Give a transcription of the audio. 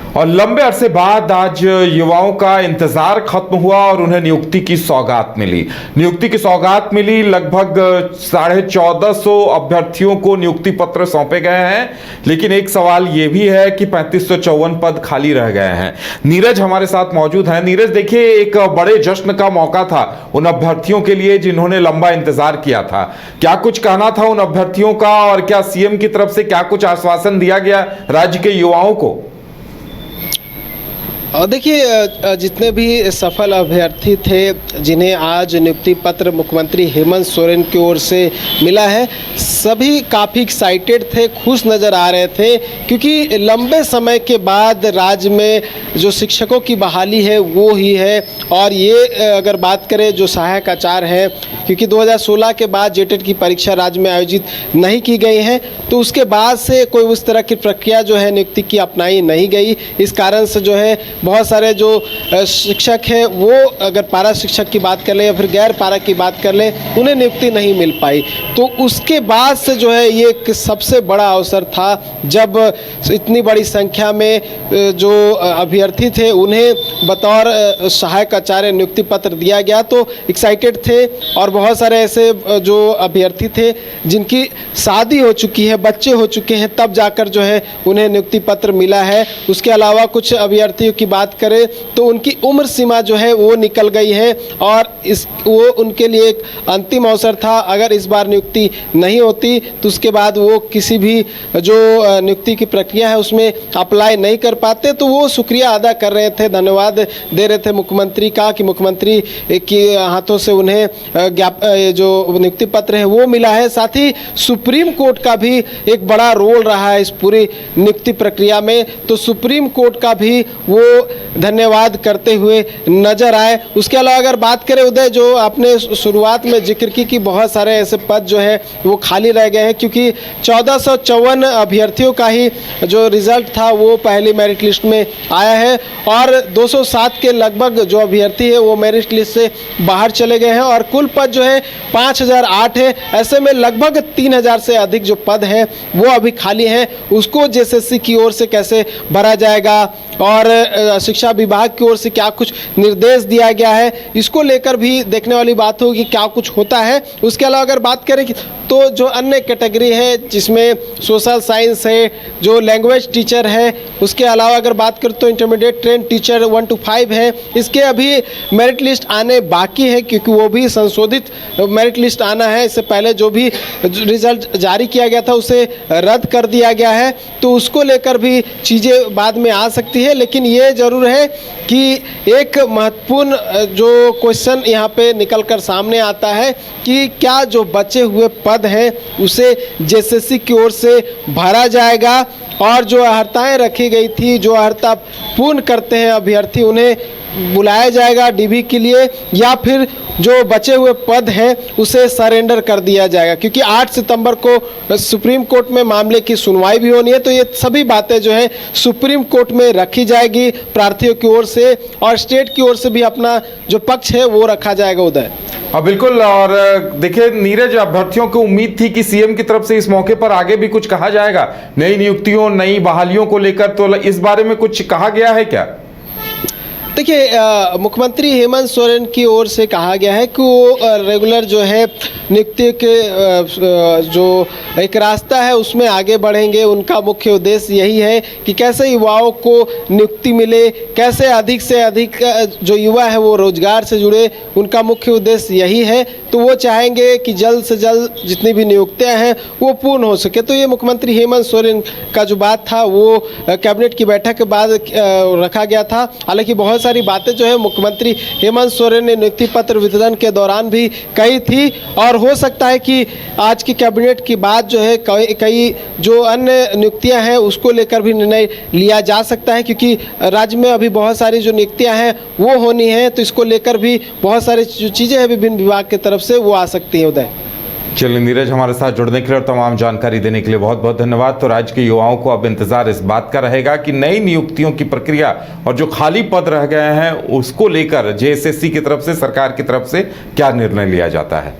और लंबे अरसे बाद आज युवाओं का इंतजार खत्म हुआ और उन्हें नियुक्ति की सौगात मिली। लगभग 1450 अभ्यर्थियों को नियुक्ति पत्र सौंपे गए हैं, लेकिन एक सवाल यह भी है कि 3554 पद खाली रह गए हैं। नीरज हमारे साथ मौजूद है। नीरज, देखिए, एक बड़े जश्न का मौका था उन अभ्यर्थियों के लिए जिन्होंने लंबा इंतजार किया था। क्या कुछ कहना था उन अभ्यर्थियों का, और क्या सीएम की तरफ से क्या कुछ आश्वासन दिया गया राज्य के युवाओं को? और देखिए, जितने भी सफल अभ्यर्थी थे जिन्हें आज नियुक्ति पत्र मुख्यमंत्री हेमंत सोरेन की ओर से मिला है, सभी काफ़ी एक्साइटेड थे, खुश नज़र आ रहे थे, क्योंकि लंबे समय के बाद राज्य में जो शिक्षकों की बहाली है वो ही है। और ये अगर बात करें जो सहायक आचार्य हैं, क्योंकि 2016 के बाद जेटेट की परीक्षा राज्य में आयोजित नहीं की गई है, तो उसके बाद से कोई उस तरह की प्रक्रिया जो है नियुक्ति की अपनाई नहीं गई। इस कारण से जो है बहुत सारे जो शिक्षक हैं वो, अगर पारा शिक्षक की बात कर ले या फिर गैर पारा की बात कर ले, उन्हें नियुक्ति नहीं मिल पाई। तो उसके बाद से जो है ये एक सबसे बड़ा अवसर था जब इतनी बड़ी संख्या में जो अभ्यर्थी थे उन्हें बतौर सहायक आचार्य नियुक्ति पत्र दिया गया। तो एक्साइटेड थे, और बहुत सारे ऐसे जो अभ्यर्थी थे जिनकी शादी हो चुकी है, बच्चे हो चुके हैं, तब जाकर जो है उन्हें नियुक्ति पत्र मिला है। उसके अलावा कुछ अभ्यर्थियों की बात करें तो उनकी उम्र सीमा जो है वो निकल गई है, और वो उनके लिए एक अंतिम अवसर था। अगर इस बार नियुक्ति नहीं होती तो उसके बाद वो किसी भी जो नियुक्ति की प्रक्रिया है उसमें अप्लाई नहीं कर पाते। तो वो शुक्रिया अदा कर रहे थे, धन्यवाद दे रहे थे मुख्यमंत्री का कि मुख्यमंत्री के हाथों से उन्हें जो नियुक्ति पत्र है वो मिला है। साथ ही सुप्रीम कोर्ट का भी एक बड़ा रोल रहा है इस पूरी नियुक्ति प्रक्रिया में, तो सुप्रीम कोर्ट का भी वो धन्यवाद करते हुए नजर आए। उसके अलावा अगर बात करें उदय, जो आपने शुरुआत में जिक्र की कि बहुत सारे ऐसे पद जो है वो खाली रह गए हैं, क्योंकि 1454 अभ्यर्थियों का ही जो रिजल्ट था वो पहली मेरिट लिस्ट में आया है, और 207 के लगभग जो अभ्यर्थी है वो मेरिट लिस्ट से बाहर चले गए हैं, और कुल पद जो है 5008 है। ऐसे में लगभग 3000 से अधिक जो पद हैं वो अभी खाली हैं। उसको जेएसएससी की ओर से कैसे भरा जाएगा और शिक्षा विभाग की ओर से क्या कुछ निर्देश दिया गया है, इसको लेकर भी देखने वाली बात होगी क्या कुछ होता है। उसके अलावा अगर बात करें तो जो अन्य कैटेगरी है जिसमें सोशल साइंस है, जो लैंग्वेज टीचर है, उसके अलावा अगर बात करें तो इंटरमीडिएट ट्रेन टीचर 1 to 5 है, इसके अभी मेरिट लिस्ट आने बाकी है, क्योंकि वो भी संशोधित मेरिट लिस्ट आना है। इससे पहले जो भी रिजल्ट जारी किया गया था उसे रद्द कर दिया गया है, तो उसको लेकर भी चीज़ें बाद में आ सकती है। लेकिन ये ज़रूर है कि एक महत्वपूर्ण जो क्वेश्चन यहाँ पे निकल कर सामने आता है कि क्या जो बचे हुए पद हैं उसे जेएसएससी की ओर से भरा जाएगा, और जो अर्हताएँ रखी गई थी, जो अर्हता पूर्ण करते हैं अभ्यर्थी, उन्हें बुलाया जाएगा डीबी के लिए, या फिर जो बचे हुए पद हैं उसे सरेंडर कर दिया जाएगा। क्योंकि 8 सितंबर को सुप्रीम कोर्ट में मामले की सुनवाई भी होनी है, तो ये सभी बातें जो है सुप्रीम कोर्ट में रखी जाएगी प्रार्थियों की ओर से, और स्टेट की ओर से भी अपना जो पक्ष है वो रखा जाएगा। उदय, बिल्कुल। और देखिए नीरज, अभ्यर्थियों को उम्मीद थी कि सीएम की तरफ से इस मौके पर आगे भी कुछ कहा जाएगा नई नियुक्तियों, नई बहालियों को लेकर, तो इस बारे में कुछ कहा गया है क्या? देखिए, मुख्यमंत्री हेमंत सोरेन की ओर से कहा गया है कि वो रेगुलर जो है नियुक्ति के जो एक रास्ता है उसमें आगे बढ़ेंगे। उनका मुख्य उद्देश्य यही है कि कैसे युवाओं को नियुक्ति मिले, कैसे अधिक से अधिक जो युवा है वो रोजगार से जुड़े, उनका मुख्य उद्देश्य यही है। तो वो चाहेंगे कि जल्द से जल्द जितनी भी नियुक्तियां हैं वो पूर्ण हो सके। तो ये मुख्यमंत्री हेमंत सोरेन का जो बात था वो कैबिनेट की बैठक के बाद रखा गया था। हालांकि बहुत सारी बातें जो है मुख्यमंत्री हेमंत सोरेन ने नियुक्ति पत्र वितरण के दौरान भी कही थी, और हो सकता है कि आज की कैबिनेट की बात जो है कई जो अन्य नियुक्तियां हैं उसको लेकर भी निर्णय लिया जा सकता है, क्योंकि राज्य में अभी बहुत सारी जो नियुक्तियां हैं वो होनी है, तो इसको लेकर भी बहुत सारी जो चीज़ें हैं विभिन्न विभाग की तरफ से वो आ सकती है। उदय, चलिए नीरज, हमारे साथ जुड़ने के लिए और तमाम जानकारी देने के लिए बहुत बहुत धन्यवाद। तो राज्य के युवाओं को अब इंतजार इस बात का रहेगा कि नई नियुक्तियों की प्रक्रिया और जो खाली पद रह गए हैं उसको लेकर जेएसएससी की तरफ से, सरकार की तरफ से क्या निर्णय लिया जाता है।